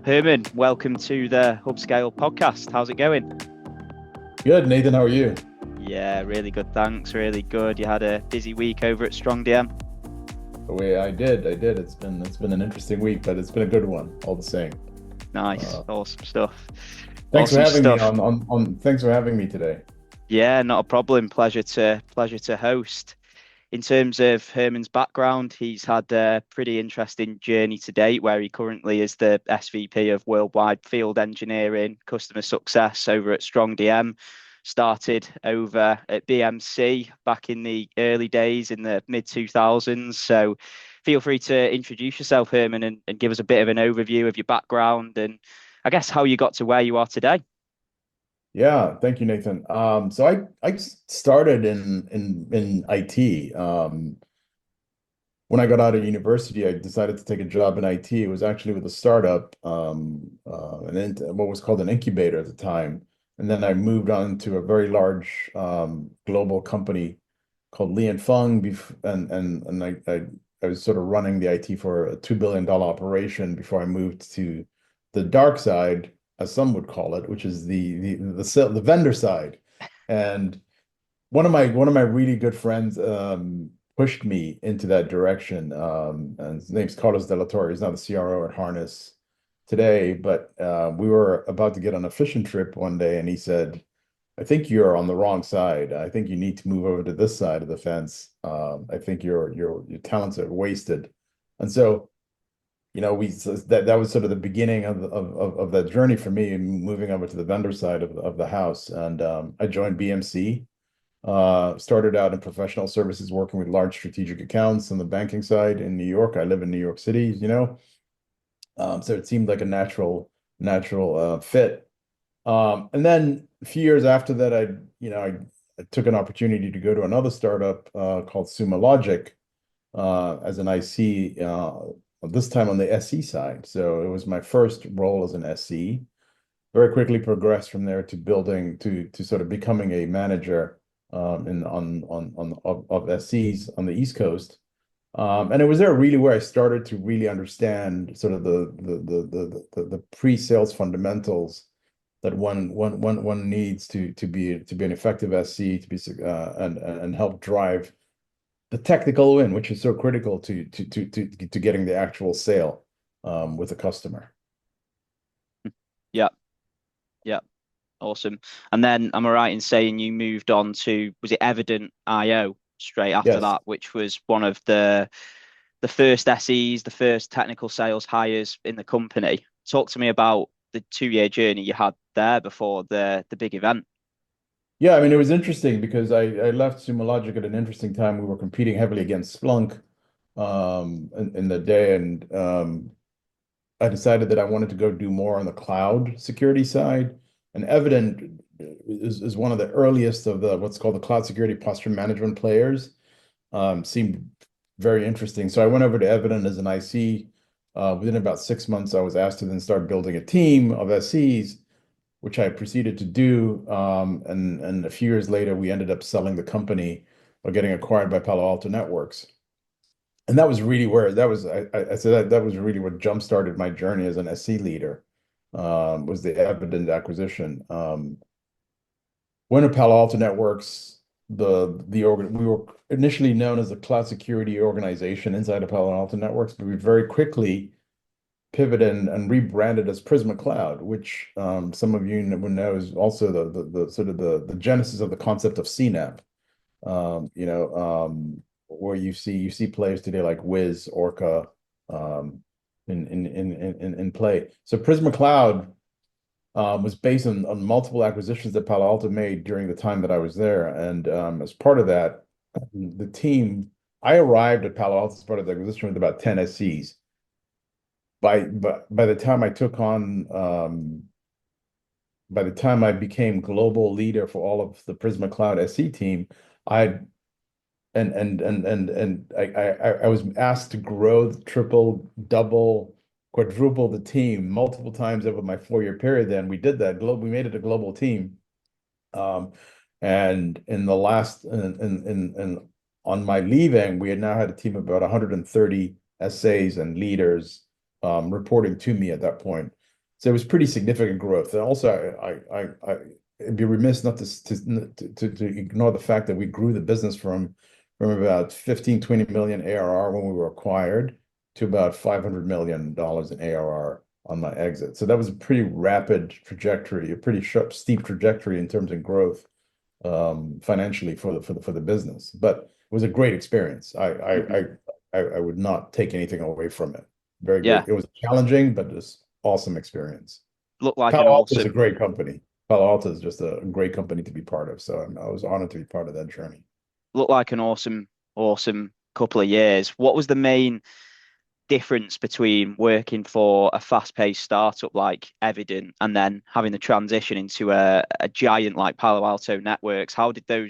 Herman, welcome to the Hubscale Podcast. How's it going? Good, Nathan. How are you? Yeah, really good. Thanks. Really good. You had a busy week over at StrongDM. I did. It's been an interesting week, but it's been a good one all the same. Nice. Awesome stuff. Thanks for Awesome having me stuff. on. Thanks for having me today. Yeah, not a problem. Pleasure to host. In terms of Herman's background, he's had a pretty interesting journey to date, where he currently is the SVP of Worldwide Field Engineering Customer Success over at StrongDM. Started over at BMC back in the early days in the mid 2000s. So feel free to introduce yourself, Herman, and give us a bit of an overview of your background and I guess how you got to where you are today. Yeah, thank you, Nathan. So I started in IT. When I got out of university, I decided to take a job in IT. It was actually with a startup, what was called an incubator at the time. And then I moved on to a very large global company called Li and Fung, and I was sort of running the IT for a $2 billion operation before I moved to the dark side, as some would call it, which is the vendor side. And one of my really good friends pushed me into that direction. And his name's Carlos De La Torre. He's now the CRO at Harness today, but we were about to get on a fishing trip one day, and he said, "I think you're on the wrong side. I think you need to move over to this side of the fence. I think your talents are wasted." And so, that was sort of the beginning of that journey for me, moving over to the vendor side of the house. And I joined BMC. Started out in professional services, working with large strategic accounts on the banking side in New York. I live in New York City, so it seemed like a natural fit. And then a few years after that, I took an opportunity to go to another startup called Sumo Logic as an IC, this time on the SE side. So it was my first role as an SE. Very quickly progressed from there to building to sort of becoming a manager of SEs on the East Coast. And it was there really where I started to really understand sort of the pre-sales fundamentals that one needs to be an effective SC to be and help drive the technical win, which is so critical to getting the actual sale with a customer. Yeah, yeah. Awesome. And then am I right in saying you moved on to, was it Evident IO straight after Yes. that, which was one of the first SEs, the first technical sales hires in the company? Talk to me about the 2 year journey you had there before the big event. Yeah, I mean, it was interesting because I left Sumo Logic at an interesting time. We were competing heavily against Splunk in the day, and I decided that I wanted to go do more on the cloud security side. And Evident is one of the earliest of the what's called the cloud security posture management players. Seemed very interesting. So I went over to Evident as an IC. Within about 6 months, I was asked to then start building a team of SEs, which I proceeded to do. And a few years later, we ended up selling the company or getting acquired by Palo Alto Networks. And that was really where I said that was really what jump-started my journey as an SC leader, was the Evident acquisition. When at Palo Alto Networks, we were initially known as the cloud security organization inside of Palo Alto Networks, but we very quickly pivoted and rebranded as Prisma Cloud, which some of you would know is also the sort of the genesis of the concept of CNAP. Where you see players today like Wiz, Orca, in play. So Prisma Cloud was based on multiple acquisitions that Palo Alto made during the time that I was there, and as part of that, the team I arrived at Palo Alto as part of the acquisition with about 10 SCs. By the time I took on by the time I became global leader for all of the Prisma Cloud SC team, I I was asked to grow, triple, double, quadruple the team multiple times over my 4 year period. Then we did that. We made it a global team. And in the last, in on my leaving, we had now had a team of about 130 SAs and leaders reporting to me at that point. So it was pretty significant growth. And also, it'd be remiss not to ignore the fact that we grew the business from about 15, 20 million ARR when we were acquired to about $500 million in ARR on my exit. So that was a pretty rapid trajectory, a pretty sharp, steep trajectory in terms of growth financially for the business. But it was a great experience. I would not take anything away from it. Very Yeah, great. It was challenging, but just awesome experience. looked like an Palo Alto is a awesome great company. Palo Alto is just a great company to be part of. So I was honored to be part of that journey. looked like an awesome couple of years. What was the main difference between working for a fast-paced startup like Evident and then having the transition into a giant like Palo Alto Networks? How did your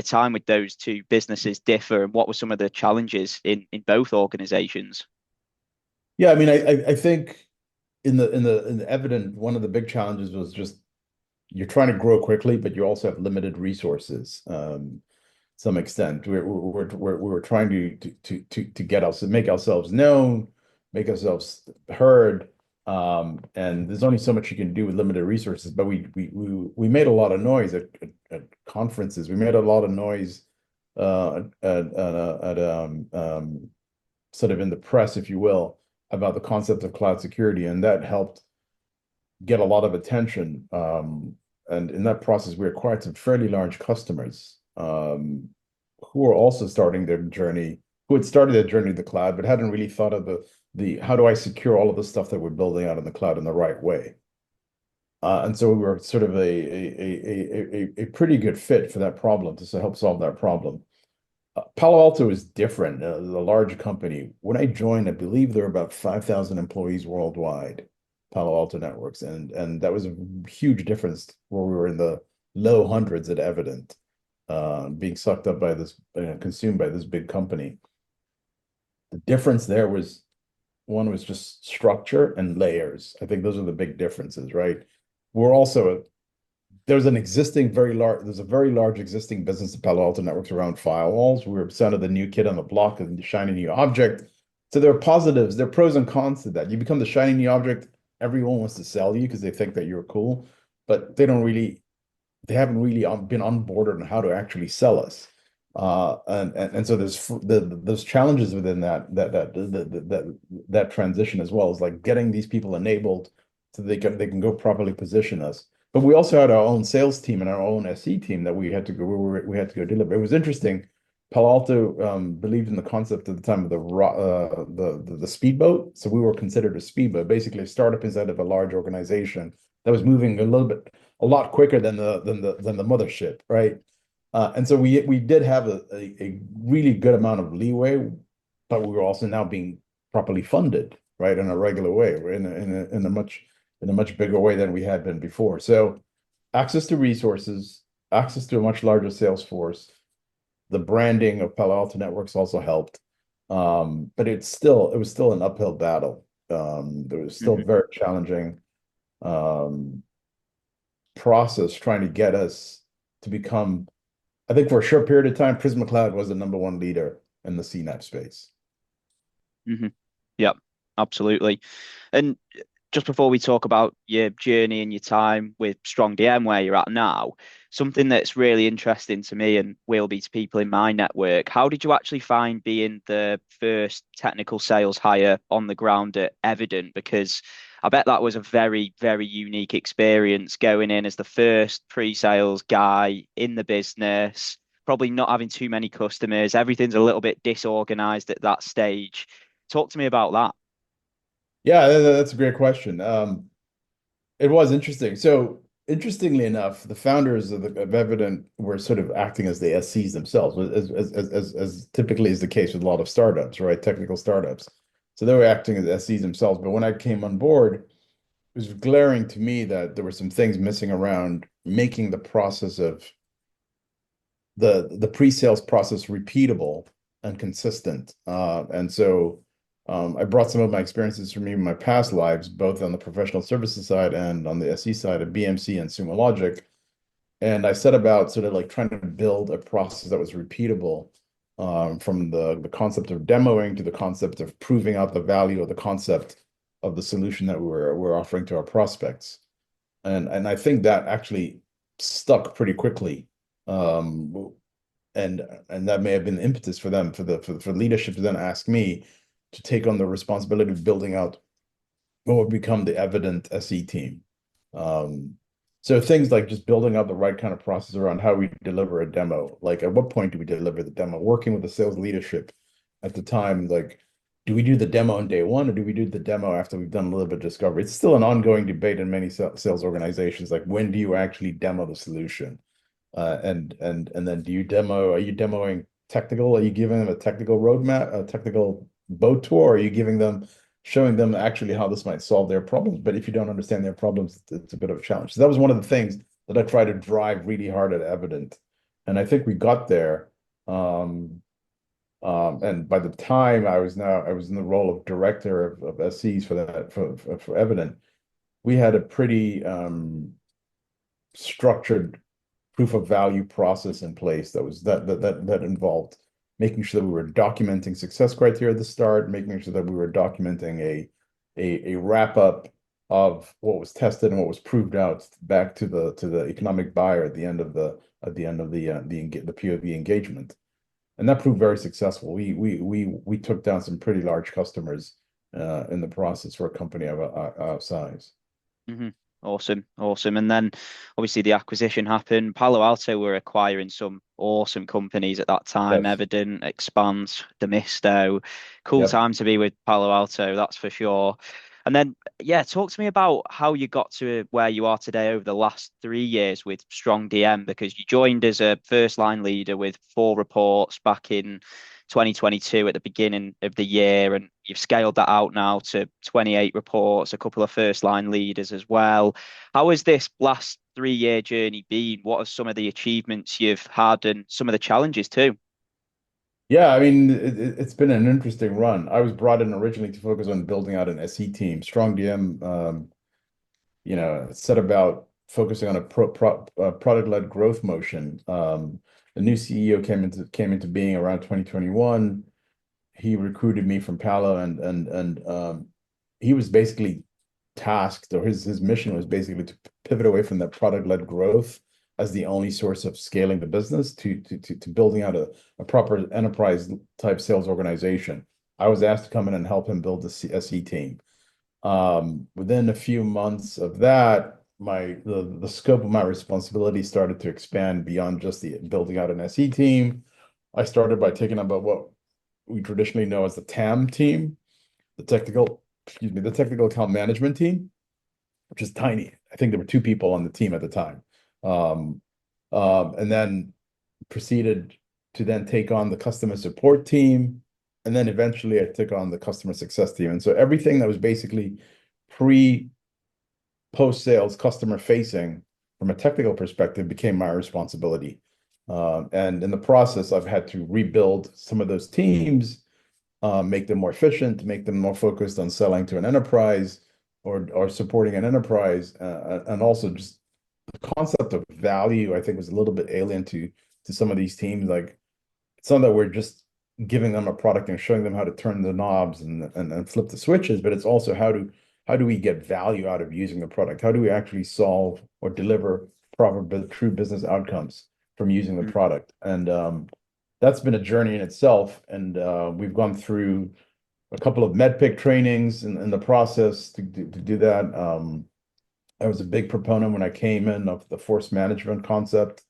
time with those two businesses differ, and what were some of the challenges in both organizations? Yeah, I mean, I think in the Evident, one of the big challenges was just you're trying to grow quickly, but you also have limited resources. Some extent. We're trying to get us to make ourselves known, make ourselves heard. And there's only so much you can do with limited resources. But we made a lot of noise at conferences. We made a lot of noise at sort of in the press, if you will, about the concept of cloud security, and that helped get a lot of attention. And in that process, we acquired some fairly large customers who were also starting their journey, who had started their journey to the cloud, but hadn't really thought of the how do I secure all of the stuff that we're building out in the cloud in the right way. And so we were sort of a pretty good fit for that problem to help solve that problem. Palo Alto is different, a large company. When I joined, I believe there were about 5,000 employees worldwide, Palo Alto Networks, and that was a huge difference where we were in the low hundreds at Evident, being sucked up by this, consumed by this big company. The difference there was one was just structure and layers. I think those are the big differences, right? We're also there's a very large existing business at Palo Alto Networks around firewalls. We're kind of the new kid on the block and the shiny new object. So there are positives, there are pros and cons to that. You become the shiny new object, everyone wants to sell you because they think that you're cool, but they haven't really been onboarded on how to actually sell us. And so there's challenges within that transition as well, as like getting these people enabled so they can go properly position us. But we also had our own sales team and our own SE team that we had to go deliver. It was interesting. Palo Alto believed in the concept at the time of the speedboat. So we were considered a speedboat, basically a startup inside of a large organization that was moving a lot quicker than the mothership, right? And so we did have a really good amount of leeway, but we were also now being properly funded, right, in a regular way, in a much bigger way than we had been before. So access to resources, access to a much larger sales force, the branding of Palo Alto Networks also helped. But it was still an uphill battle. There was still very challenging process trying to get us to become, I think for a short period of time, Prisma Cloud was the number one leader in the CNAPP space. Yep, absolutely. And just before we talk about your journey and your time with StrongDM, where you're at now, something that's really interesting to me and will be to people in my network, how did you actually find being the first technical sales hire on the ground at Evident? Because I bet that was a very, very unique experience going in as the first pre-sales guy in the business, probably not having too many customers. Everything's a little bit disorganized at that stage. Talk to me about that. Yeah, that's a great question. It was interesting. So interestingly enough, the founders of Evident were sort of acting as the SCs themselves, as typically is the case with a lot of startups, right? Technical startups. So they were acting as SCs themselves. But when I came on board, it was glaring to me that there were some things missing around making the process of the pre-sales process repeatable and consistent. And so I brought some of my experiences from me in my past lives, both on the professional services side and on the SE side of BMC and Sumo Logic. And I set about sort of like trying to build a process that was repeatable, from the concept of demoing to the concept of proving out the value of the concept of the solution that we're offering to our prospects. And I think that actually stuck pretty quickly. And that may have been the impetus for them, for leadership to then ask me to take on the responsibility of building out what would become the Evident SE team. So things like just building out the right kind of process around how we deliver a demo. Like, at what point do we deliver the demo? Working with the sales leadership at the time, like, do we do the demo on day one, or do we do the demo after we've done a little bit of discovery? It's still an ongoing debate in many sales organizations. Like, when do you actually demo the solution? And then do you demo? Are you demoing technical? Are you giving them a technical roadmap, a technical boat tour? Or are you showing them actually how this might solve their problems? But if you don't understand their problems, it's a bit of a challenge. So that was one of the things that I tried to drive really hard at Evident, and I think we got there. And by the time I was in the role of director of SEs for Evident, we had a pretty structured proof of value process in place that involved making sure that we were documenting success criteria at the start, making sure that we were documenting a wrap up of what was tested and what was proved out back to the economic buyer at the end of the POV engagement, and that proved very successful. We took down some pretty large customers in the process for a company of our size. Mm-hmm. Awesome. And then obviously the acquisition happened. Palo Alto were acquiring some awesome companies at that time. Yes. Evident, Expanse, Demisto. Cool Yep. time to be with Palo Alto, that's for sure. And then, yeah, talk to me about how you got to where you are today over the last 3 years with StrongDM, because you joined as a first line leader with 4 reports back in 2022 at the beginning of the year, and you've scaled that out now to 28 reports, a couple of first line leaders as well. How has this last 3 year journey been? What are some of the achievements you've had and some of the challenges too? Yeah, I mean, it's been an interesting run. I was brought in originally to focus on building out an SE team. StrongDM, set about focusing on a product-led growth motion. The new CEO came into being around 2021. He recruited me from Palo, and he was basically tasked, or his mission was basically to pivot away from that product-led growth as the only source of scaling the business to building out a proper enterprise type sales organization. I was asked to come in and help him build the SE team. Within a few months of that, the scope of my responsibility started to expand beyond just the building out an SE team. I started by taking up what we traditionally know as the TAM team, the technical account management team, which is tiny. I think there were 2 people on the team at the time. And then proceeded to then take on the customer support team. And then eventually I took on the customer success team. And so everything that was basically post-sales customer facing from a technical perspective became my responsibility. And in the process, I've had to rebuild some of those teams, make them more efficient, make them more focused on selling to an enterprise or supporting an enterprise, and also just the concept of value, I think, was a little bit alien to some of these teams. Like, it's not that we're just giving them a product and showing them how to turn the knobs and flip the switches, but it's also how do we get value out of using the product? How do we actually solve or deliver proper true business outcomes from using the product? And that's been a journey in itself. And we've gone through a couple of MedPick trainings in the process to do that. I was a big proponent when I came in of the force management concept.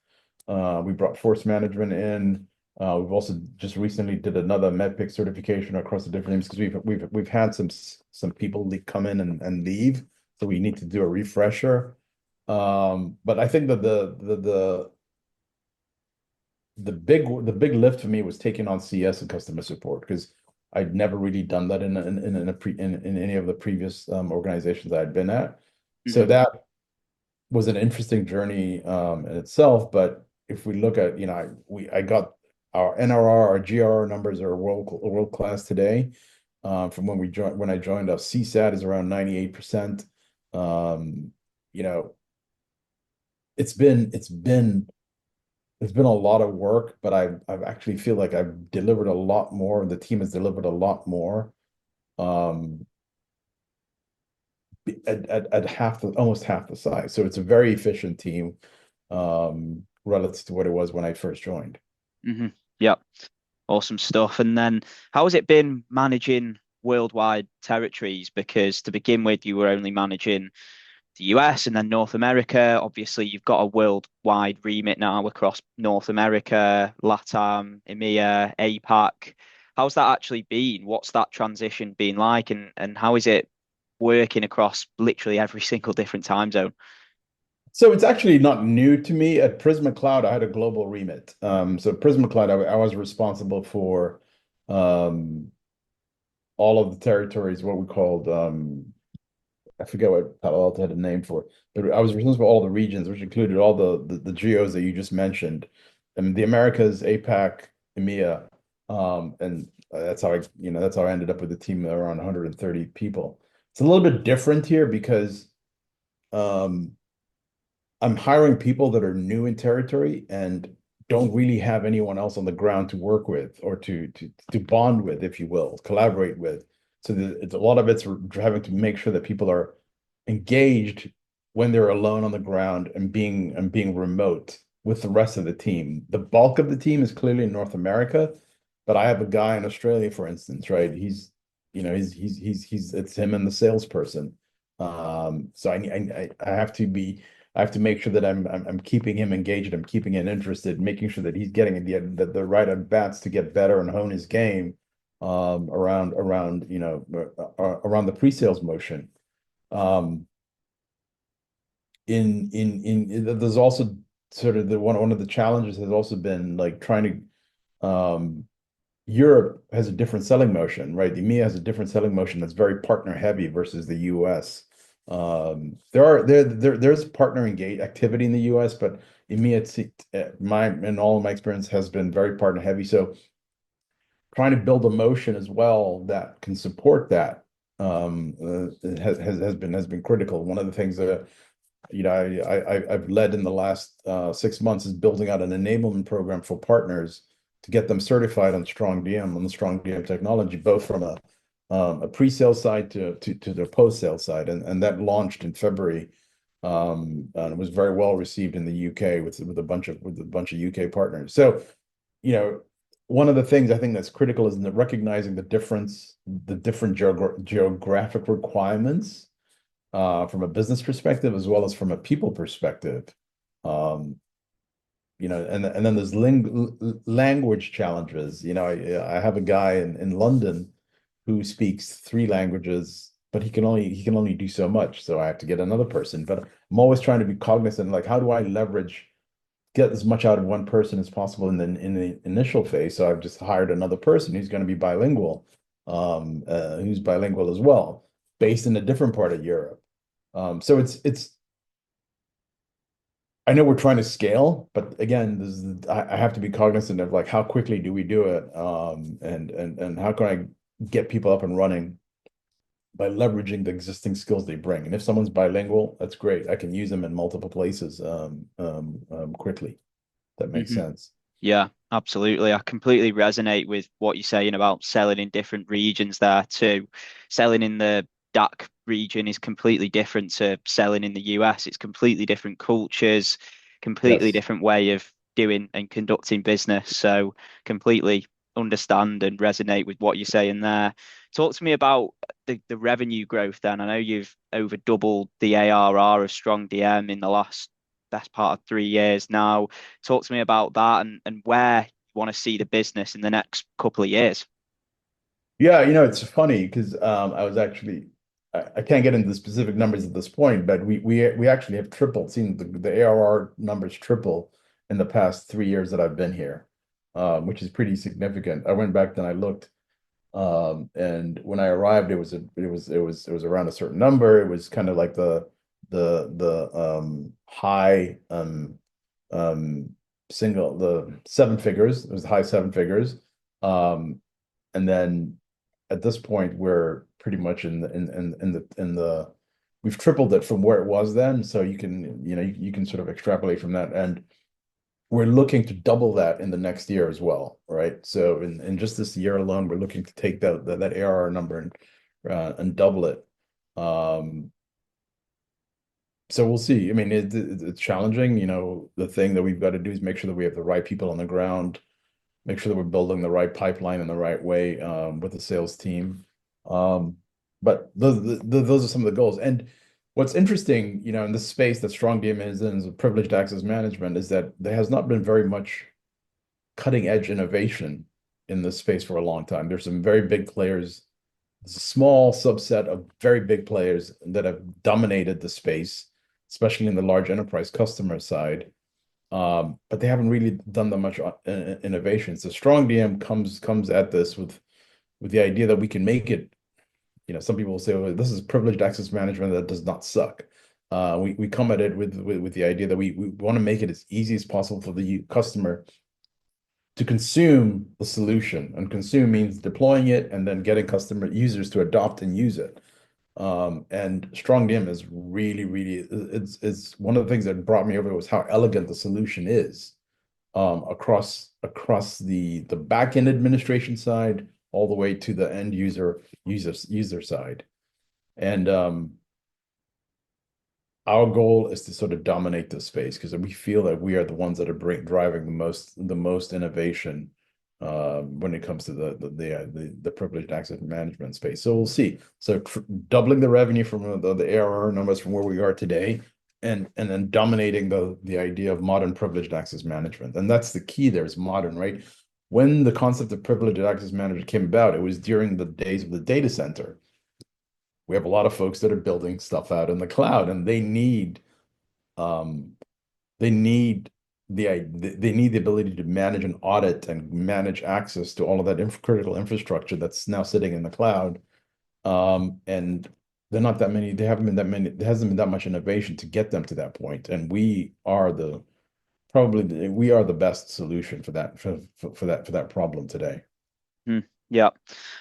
We brought force management in. We've also just recently did another MedPick certification across the different teams because we've had some people come in and leave, so we need to do a refresher. But I think that the big lift for me was taking on CS and customer support, because I'd never really done that in any of the previous organizations I'd been at. So that was an interesting journey in itself. But if we look at, I got our NRR, our GRR numbers are world class today. From when I joined, our CSAT is around 98%. It's been a lot of work, but I've actually feel like I've delivered a lot more. The team has delivered a lot more. at almost half the size. So it's a very efficient team relative to what it was when I first joined. Hmm. Yeah, awesome stuff. And then how has it been managing worldwide territories? Because to begin with, you were only managing the US and then North America. Obviously, you've got a worldwide remit now across North America, LATAM, EMEA, APAC. How's that actually been? What's that transition been like? And how is it working across literally every single different time zone? So it's actually not new to me. At Prisma Cloud, I had a global remit. So Prisma Cloud, I was responsible for um, all of the territories, what we called, I forget what Palo Alto had a name for, but I was responsible for all the regions, which included all the geos that you just mentioned, and the Americas, APAC, EMEA, and that's how that's how I ended up with a team of around 130 people. It's a little bit different here because um, I'm hiring people that are new in territory and don't really have anyone else on the ground to work with or to bond with, if you will, collaborate with. So it's a lot of it's having to make sure that people are engaged when they're alone on the ground and being remote with the rest of the team. The bulk of the team is clearly in North America, but I have a guy in Australia, for instance, right? He's it's him and the salesperson. So I have to be I have to make sure that I'm keeping him engaged, I'm keeping him interested, making sure that he's getting the right at bats to get better and hone his game around the pre-sales motion. Um, there's also sort of one of the challenges has also been like trying to Europe has a different selling motion, right? The EMEA has a different selling motion that's very partner heavy versus the US. There's partner engage activity in the US, but EMEA, in all of my experience, has been very partner heavy. So trying to build a motion as well that can support that has been critical. One of the things that I've led in the last 6 months is building out an enablement program for partners to get them certified on StrongDM, on the StrongDM technology, both from a pre-sale side to the post-sale side, and that launched in February, and it was very well received in the UK with a bunch of UK partners. So, one of the things I think that's critical is recognizing the different geographic requirements from a business perspective as well as from a people perspective. Um, and then there's language challenges. I have a guy in London who speaks 3 languages, but he can only do so much. So I have to get another person. But I'm always trying to be cognizant, like how do I get as much out of one person as possible in the initial phase. So I've just hired another person who's going to be bilingual, who's bilingual as well, based in a different part of Europe. So I know we're trying to scale, but again, I have to be cognizant of like how quickly do we do it, and how can I get people up and running by leveraging the existing skills they bring. And if someone's bilingual, that's great. I can use them in multiple places quickly. That makes Hmm. sense. Yeah, absolutely. I completely resonate with what you're saying about selling in different regions there too. Selling in the DAC region is completely different to selling in the US. It's completely different cultures, completely Yes. different way of doing and conducting business. So completely understand and resonate with what you're saying there. Talk to me about the revenue growth then. I know you've over doubled the ARR of Strong DM in the last best part of 3 years now. Talk to me about that and where you want to see the business in the next couple of years. Yeah, it's funny because I can't get into the specific numbers at this point, but we actually have tripled, seen the ARR numbers triple in the past 3 years that I've been here, which is pretty significant. I went back and I looked, and when I arrived, it was around a certain number. It was kind of like the high um the 7 figures. It was high 7 figures. And then at this point, we're pretty much in the we've tripled it from where it was then. So you can sort of extrapolate from that. And we're looking to double that in the next year as well, right? So in just this year alone, we're looking to take that ARR number and double it. So we'll see. I mean, it's challenging. The thing that we've got to do is make sure that we have the right people on the ground, make sure that we're building the right pipeline in the right way with the sales team. Um, but those are some of the goals. And what's interesting, in this space that StrongDM is in, privileged access management, is that there has not been very much cutting edge innovation in this space for a long time. There's some very big players. There's a small subset of very big players that have dominated the space, especially in the large enterprise customer side. But they haven't really done that much innovation. So StrongDM comes at this with the idea that we can make it. Some people will say, "Well, this is privileged access management that does not suck." We come at it with the idea that we want to make it as easy as possible for the customer to consume the solution, and consume means deploying it and then getting customer users to adopt and use it. And StrongDM is really, really, it's one of the things that brought me over was how elegant the solution is across the back-end administration side all the way to the end user side. And our goal is to sort of dominate this space because we feel that we are the ones that are driving the most innovation when it comes to the privileged access management space. So we'll see. So doubling the revenue from the ARR numbers from where we are today, and then dominating the idea of modern privileged access management. And that's the key there, is modern, right? When the concept of privileged access management came about, it was during the days of the data center. We have a lot of folks that are building stuff out in the cloud, and they need they need the ability to manage and audit and manage access to all of that critical infrastructure that's now sitting in the cloud. And they're not that many. There haven't been that many. There hasn't been that much innovation to get them to that point. And we are the best solution for that problem today. Yeah,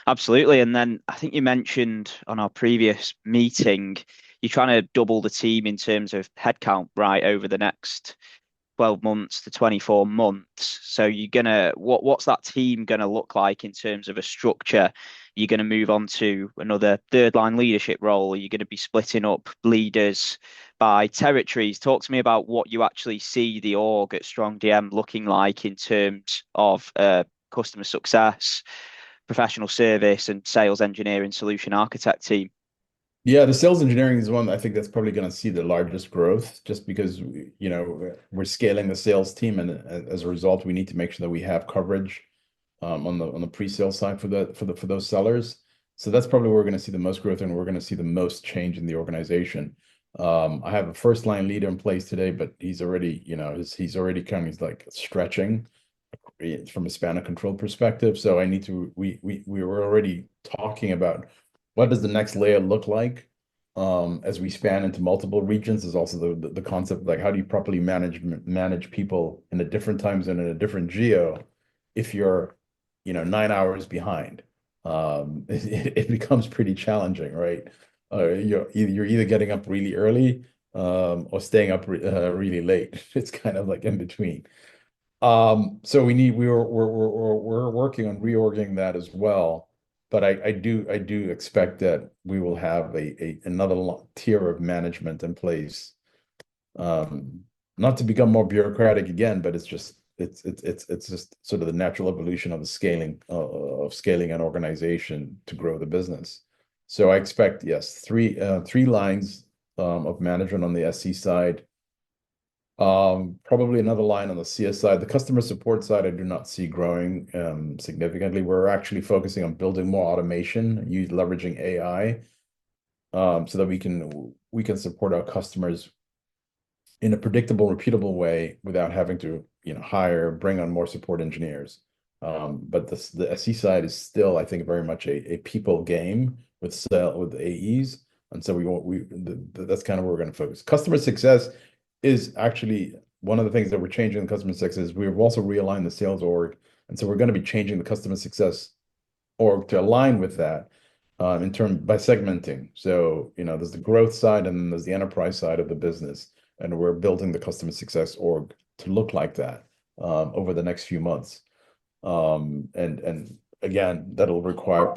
absolutely. And then I think you mentioned on our previous meeting, you're trying to double the team in terms of headcount, right, over the next 12 months to 24 months. So what's that team gonna look like in terms of a structure? You're gonna move on to another third line leadership role? Are you gonna be splitting up leaders by territories? Talk to me about what you actually see the org at StrongDM looking like in terms of customer success, professional service, and sales engineering solution architect team. Yeah, the sales engineering is one I think that's probably going to see the largest growth, just because we're scaling the sales team, and as a result, we need to make sure that we have coverage on the pre-sale side for those sellers. So that's probably where we're going to see the most growth, and we're going to see the most change in the organization. I have a first line leader in place today, but he's already kind of like stretching from a span of control perspective. So we were already talking about what does the next layer look as we span into multiple regions. There's also the concept of, like, how do you properly manage people in a different time zone, in a different geo, if you're 9 hours behind. It becomes pretty challenging, right? You're either getting up really early or staying up really late. It's kind of like in between. So we're working on reorging that as well. But I do expect that we will have another tier of management in place. Not to become more bureaucratic again, but it's just sort of the natural evolution of scaling an organization to grow the business. So I expect, yes, three lines of management on the SC side. Probably another line on the CS side. The customer support side, I do not see growing significantly. We're actually focusing on building more automation, leveraging AI, so that we can support our customers in a predictable, repeatable way without having to bring on more support engineers. But the SE side is still, I think, very much a people game with AEs, and so that's kind of where we're going to focus. Customer success is actually one of the things that we're changing in customer success. Is we've also realigned the sales org, and so we're going to be changing the customer success org to align with that by segmenting. So there's the growth side, and then there's the enterprise side of the business, and we're building the customer success org to look like that over the next few months. And again, that'll require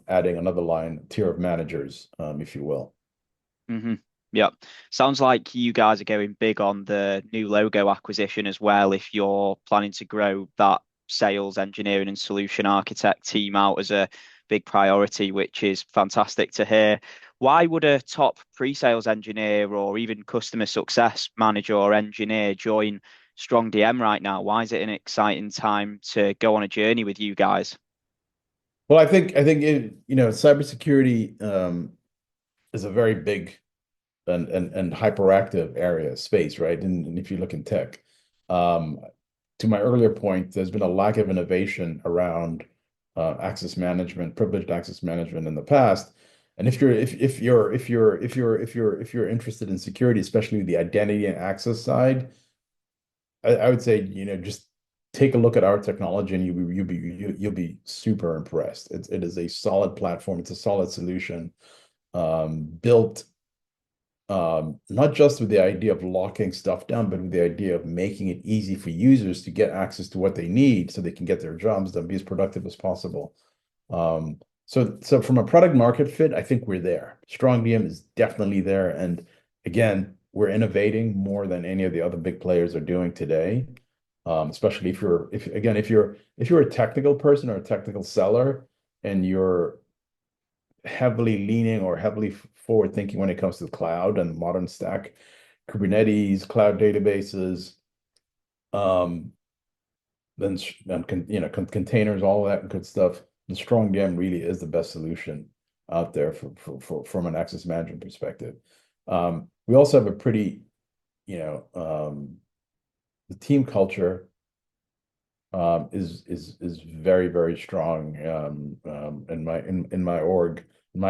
adding another tier of managers, if you will. Mm-hmm. Yeah. Sounds like you guys are going big on the new logo acquisition as well, if you're planning to grow that sales engineering and solution architect team out as a big priority, which is fantastic to hear. Why would a top pre-sales engineer or even customer success manager or engineer join StrongDM right now? Why is it an exciting time to go on a journey with you guys? Well, I think cybersecurity is a very big and hyperactive area space, right? And if you look in tech, um, to my earlier point, there's been a lack of innovation around access management, privileged access management in the past. And if you're interested in security, especially the identity and access side, I would say, just take a look at our technology and you'll be super impressed. It is a solid platform. It's a solid solution, built not just with the idea of locking stuff down, but with the idea of making it easy for users to get access to what they need so they can get their jobs done, be as productive as possible. So from a product market fit, I think we're there. StrongDM is definitely there. And again, we're innovating more than any of the other big players are doing today. Especially if you're a technical person or a technical seller and you're heavily leaning or heavily forward thinking when it comes to the cloud and modern stack, Kubernetes, cloud databases, um, then containers, all of that good stuff. The StrongDM really is the best solution out there from an access management perspective. We also have a pretty, the team culture is very, very strong in my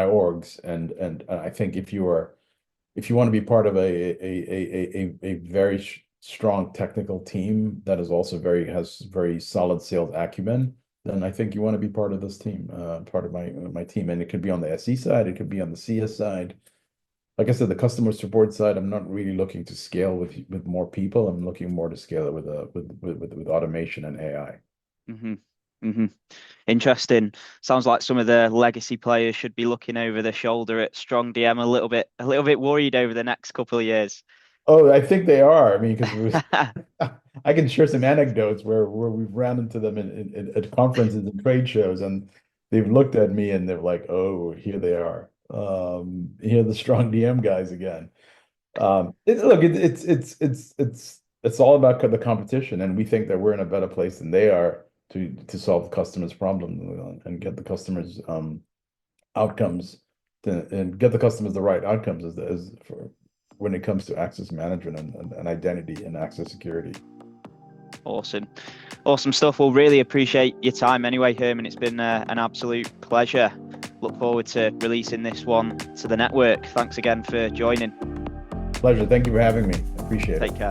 orgs, and I think if you want to be part of a very strong technical team that is also has very solid sales acumen, then I think you want to be part of this team, part of my team. And it could be on the SE side, it could be on the CS side. Like I said, the customer support side, I'm not really looking to scale with more people. I'm looking more to scale it with automation and AI. Hmm. Hmm. Interesting. Sounds like some of the legacy players should be looking over their shoulder at StrongDM a little bit worried over the next couple of years. Oh, I think they are. I mean, because I can share some anecdotes where we've ran into them at conferences and trade shows, and they've looked at me and they're like, "Oh, here they are. Here are the StrongDM guys again." Look, it's all about the competition, and we think that we're in a better place than they are to solve the customer's problem and get the customers outcomes and get the customers the right outcomes as for when it comes to access management and identity and access security. Awesome. Awesome stuff. We'll really appreciate your time anyway, Herman. It's been an absolute pleasure. Look forward to releasing this one to the network. Thanks again for joining. Pleasure. Thank you for having me. Appreciate it. Take care.